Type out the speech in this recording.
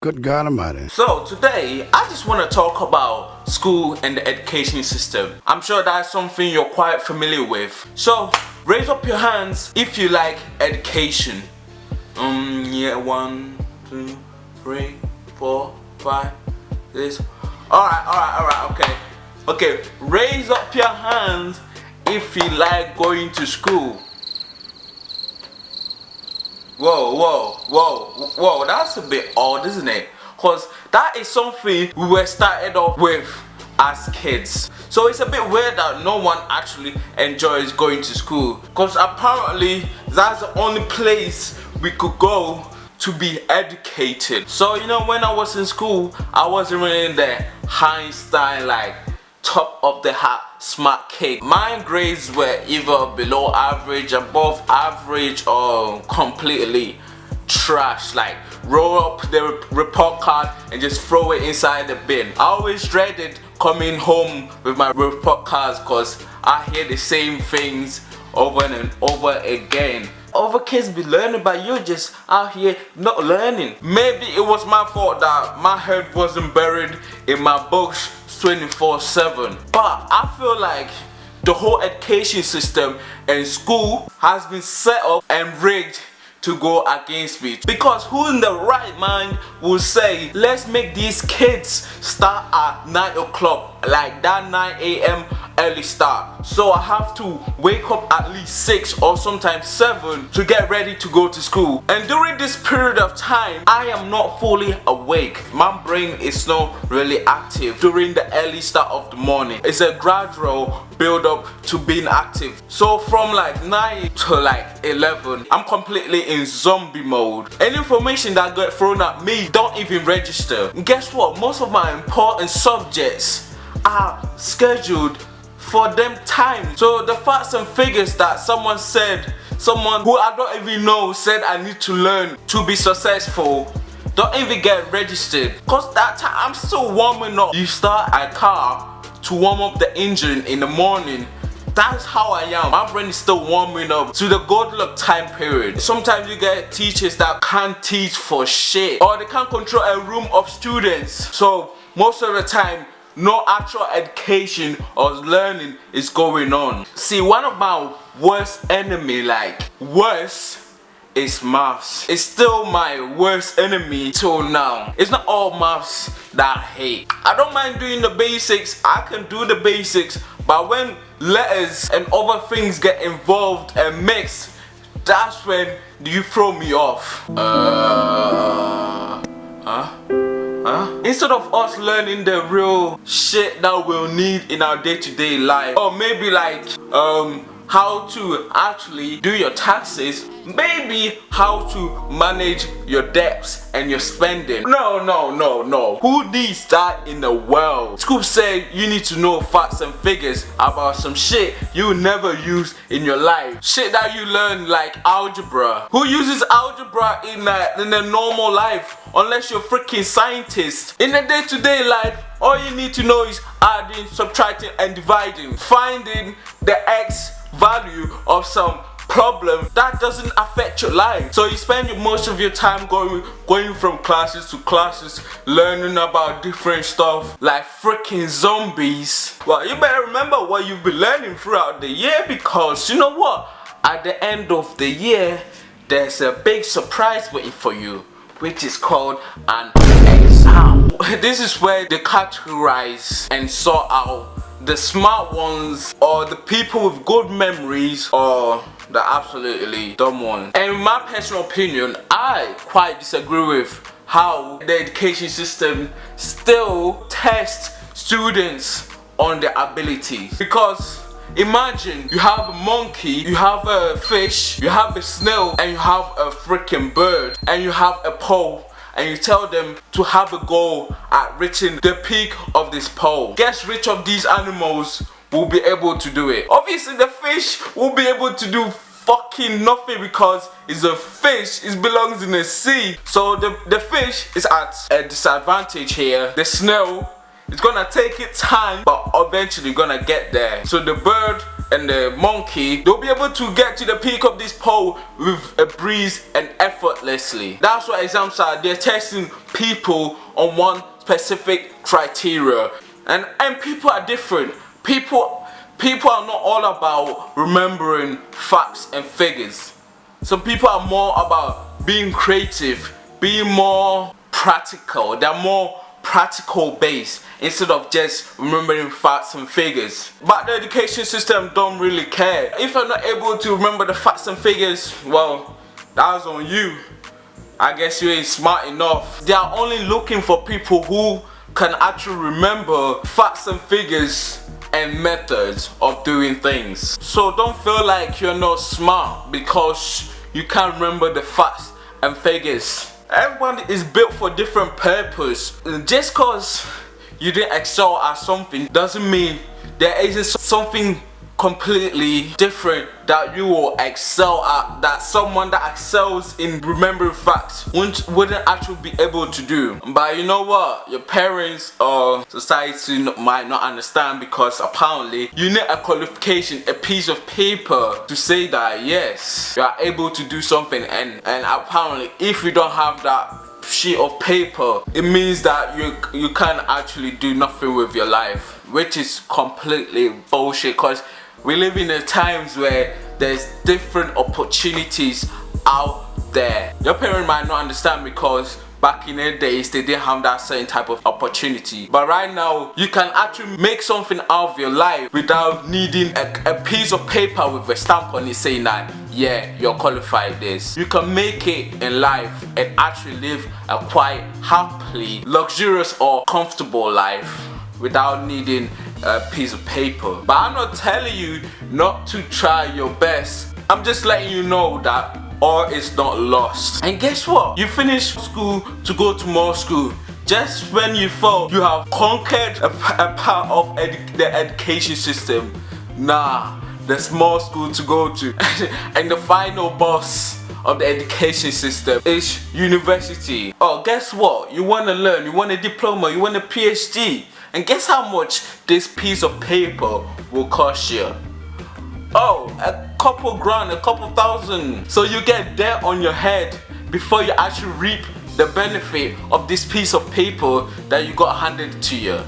Good God Almighty. So today, I just want to talk about school and the education system. I'm sure that's something you're quite familiar with. So, raise up your hands if you like education. Yeah, 1, 2, 3, 4, 5, 6. Alright, okay. Okay, raise up your hands if you like going to school. Whoa, that's a bit odd, isn't it? Because that is something we were started off with as kids. So it's a bit weird that no one actually enjoys going to school. Because apparently that's the only place we could go to be educated. So you know, when I was in school, I wasn't really in the Einstein like top of the hat smart kid. My grades were either below average, above average, or completely trash. Like roll up the report card and just throw it inside the bin. I always dreaded coming home with my report cards because I hear the same things over and over again. Other kids be learning, but you're just out here not learning. Maybe it was my fault that my head wasn't buried in my books 24/7. But I feel like the whole education system and school has been set up and rigged to go against me. Because who in the right mind will say, let's make these kids start at 9 o'clock, like that 9 a.m. early start. So I have to wake up at least 6 or sometimes 7 to get ready to go to school. And during this period of time, I am not fully awake. My brain is not really active during the early start of the morning. It's a gradual build up to being active. So from like 9 to like 11, I'm completely in zombie mode. Any information that got thrown at me don't even register. And guess what? Most of my important subjects are scheduled for them time. So the facts and figures that someone who I don't even know said I need to learn to be successful don't even get registered. Cause that time I'm still warming up. You start a car to warm up the engine in the morning. That's how I am. My brain is still warming up to the good luck time period. Sometimes you get teachers that can't teach for shit, or they can't control a room of students. So most of the time, no actual education or learning is going on. See, one of my worst enemy, is maths. It's still my worst enemy till now. It's not all maths that I hate. I don't mind doing the basics. I can do the basics, but when letters and other things get involved and mixed, that's when you throw me off. Instead of us learning the real shit that we'll need in our day-to-day life, or maybe like how to actually do your taxes, maybe how to manage your debts and your spending. No. Who needs that in the world? School said you need to know facts and figures about some shit you never use in your life. Shit that you learn like algebra. Who uses algebra in a normal life unless you're a freaking scientist? In a day-to-day life, all you need to know is adding, subtracting and dividing. Finding the x value of some problem that doesn't affect your life. So you spend most of your time going from classes to classes, learning about different stuff like freaking zombies. Well, you better remember what you've been learning throughout the year, because you know what? At the end of the year, there's a big surprise waiting for you, which is called an exam. This is where they categorize and sort out the smart ones, or the people with good memories, or the absolutely dumb ones. And in my personal opinion, I quite disagree with how the education system still tests students on their abilities. Because imagine you have a monkey, you have a fish, you have a snail, and you have a freaking bird, and you have a pole, and you tell them to have a goal at reaching the peak of this pole. Guess which of these animals will be able to do it? Obviously the fish will be able to do fucking nothing, because it's a fish, it belongs in the sea. So the fish is at a disadvantage here. The snail is gonna take its time, but eventually gonna get there. So the bird and the monkey, they'll be able to get to the peak of this pole with a breeze and effortlessly. That's what exams are. They're testing people on one specific criteria, and people are different. People are not all about remembering facts and figures. Some people are more about being creative, being more practical. They're more practical based instead of just remembering facts and figures. But the education system don't really care. If you're not able to remember the facts and figures, well, that's on you. I guess you ain't smart enough. They are only looking for people who can actually remember facts and figures and methods of doing things. So don't feel like you're not smart because you can't remember the facts and figures. Everyone is built for different purpose. Just cause you didn't excel at something doesn't mean there isn't something completely different that you will excel at, that someone that excels in remembering facts wouldn't actually be able to do. But you know what? Your parents or society might not understand, because apparently you need a qualification, a piece of paper to say that yes, you are able to do something, and apparently if you don't have that sheet of paper, it means that you can't actually do nothing with your life, which is completely bullshit, because we live in a times where there's different opportunities out there. Your parents might not understand because back in the days they didn't have that certain type of opportunity, but right now you can actually make something out of your life without needing a piece of paper with a stamp on it saying that yeah, you're qualified this. You can make it in life and actually live a quite happily, luxurious or comfortable life without needing a piece of paper. But I'm not telling you not to try your best. I'm just letting you know that all is not lost. And guess what? You finish school to go to more school. Just when you thought you have conquered a part of the education system, nah, there's more school to go to. And the final boss of the education system is university. Oh, guess what? You want to learn, you want a diploma, you want a PhD. And guess how much this piece of paper will cost you? Oh, a couple grand, a couple thousand. So you get debt on your head before you actually reap the benefit of this piece of paper that you got handed to you.